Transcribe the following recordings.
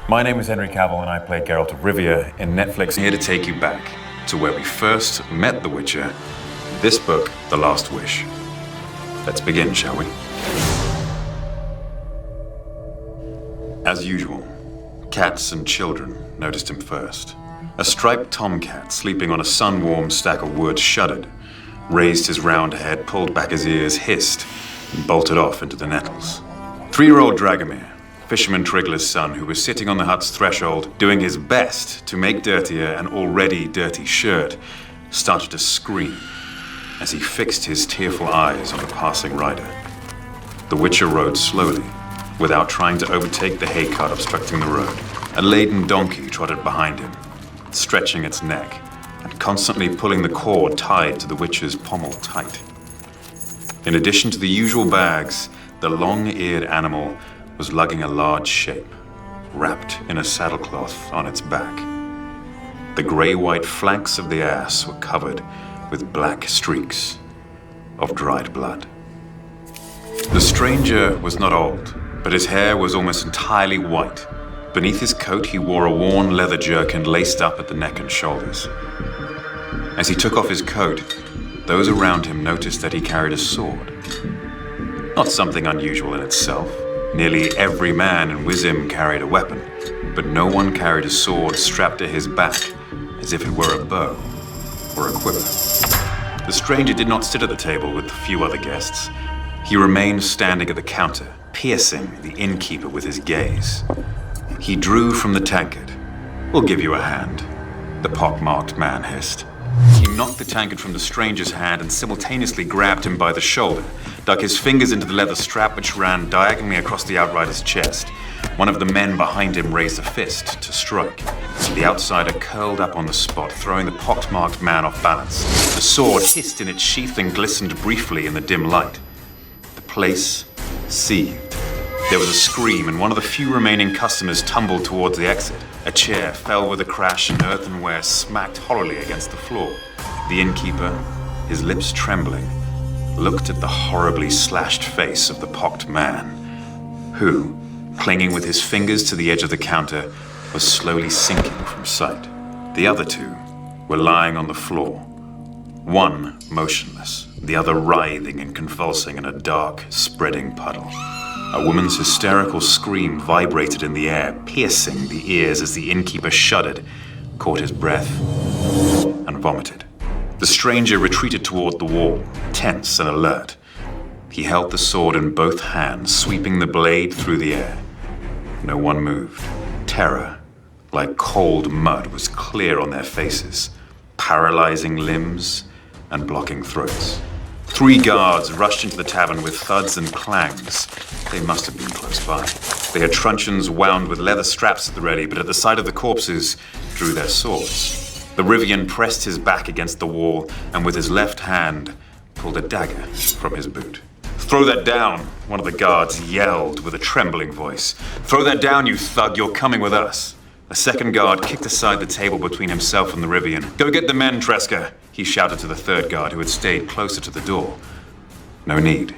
My name is Henry Cavill and I play Geralt of Rivia in Netflix. I'm here to take you back to where we first met the Witcher, this book, The Last Wish. Let's begin, shall we? As usual, cats and children noticed him first. A striped tomcat sleeping on a sun-warmed stack of wood shuddered, raised his round head, pulled back his ears, hissed, and bolted off into the nettles. 3-year-old Dragomir, Fisherman Trigla's son, who was sitting on the hut's threshold, doing his best to make dirtier an already dirty shirt, started to scream as he fixed his tearful eyes on the passing rider. The Witcher rode slowly, without trying to overtake the hay cart obstructing the road. A laden donkey trotted behind him, stretching its neck and constantly pulling the cord tied to the Witcher's pommel tight. In addition to the usual bags, the long-eared animal was lugging a large shape, wrapped in a saddlecloth on its back. The grey-white flanks of the ass were covered with black streaks of dried blood. The stranger was not old, but his hair was almost entirely white. Beneath his coat, he wore a worn leather jerkin laced up at the neck and shoulders. As he took off his coat, those around him noticed that he carried a sword. Not something unusual in itself. Nearly every man in Wizim carried a weapon, but no one carried a sword strapped to his back as if it were a bow or a quiver. The stranger did not sit at the table with the few other guests. He remained standing at the counter, piercing the innkeeper with his gaze. He drew from the tankard. "We'll give you a hand," the pockmarked man hissed. He knocked the tankard from the stranger's hand and simultaneously grabbed him by the shoulder, dug his fingers into the leather strap which ran diagonally across the outrider's chest. One of the men behind him raised a fist to strike. The outsider curled up on the spot, throwing the pockmarked man off balance. The sword hissed in its sheath and glistened briefly in the dim light. The place seethed. There was a scream, and one of the few remaining customers tumbled towards the exit. A chair fell with a crash, and earthenware smacked horribly against the floor. The innkeeper, his lips trembling, looked at the horribly slashed face of the pocked man, who, clinging with his fingers to the edge of the counter, was slowly sinking from sight. The other two were lying on the floor, one motionless, the other writhing and convulsing in a dark, spreading puddle. A woman's hysterical scream vibrated in the air, piercing the ears as the innkeeper shuddered, caught his breath, and vomited. The stranger retreated toward the wall, tense and alert. He held the sword in both hands, sweeping the blade through the air. No one moved. Terror, like cold mud, was clear on their faces, paralyzing limbs and blocking throats. 3 guards rushed into the tavern with thuds and clangs. They must have been close by. They had truncheons wound with leather straps at the ready, but at the sight of the corpses, drew their swords. The Rivian pressed his back against the wall and with his left hand pulled a dagger from his boot. "Throw that down," one of the guards yelled with a trembling voice. "Throw that down, you thug, you're coming with us." A second guard kicked aside the table between himself and the Rivian. "Go get the men, Tresca," he shouted to the third guard who had stayed closer to the door. "No need,"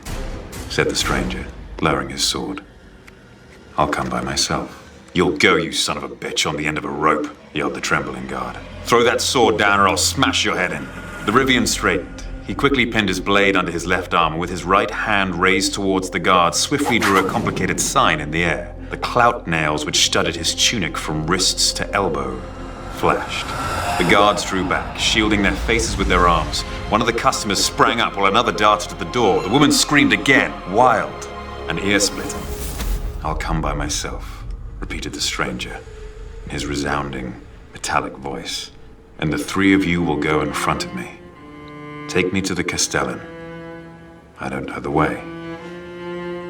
said the stranger, lowering his sword. "I'll come by myself." "You'll go, you son of a bitch, on the end of a rope," yelled the trembling guard. "Throw that sword down or I'll smash your head in." The Rivian straightened. He quickly pinned his blade under his left arm and with his right hand raised towards the guard, swiftly drew a complicated sign in the air. The clout nails which studded his tunic from wrists to elbow flashed. The guards drew back, shielding their faces with their arms. One of the customers sprang up while another darted at the door. The woman screamed again, wild and ear-splitting. "I'll come by myself," repeated the stranger in his resounding, metallic voice. "And the 3 of you will go in front of me. Take me to the Castellan. I don't know the way."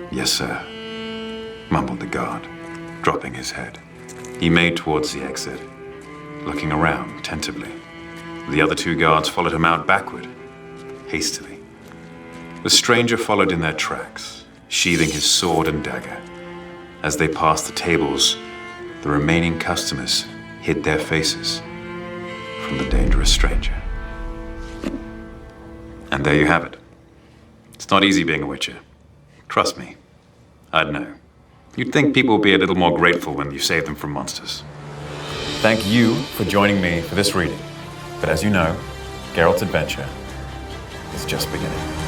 "Yes, sir," mumbled the guard, dropping his head. He made towards the exit, looking around tentatively. The other 2 guards followed him out backward, hastily. The stranger followed in their tracks, sheathing his sword and dagger. As they passed the tables, the remaining customers hid their faces from the dangerous stranger. And there you have it. It's not easy being a Witcher. Trust me, I'd know. You'd think people would be a little more grateful when you save them from monsters. Thank you for joining me for this reading. But as you know, Geralt's adventure is just beginning.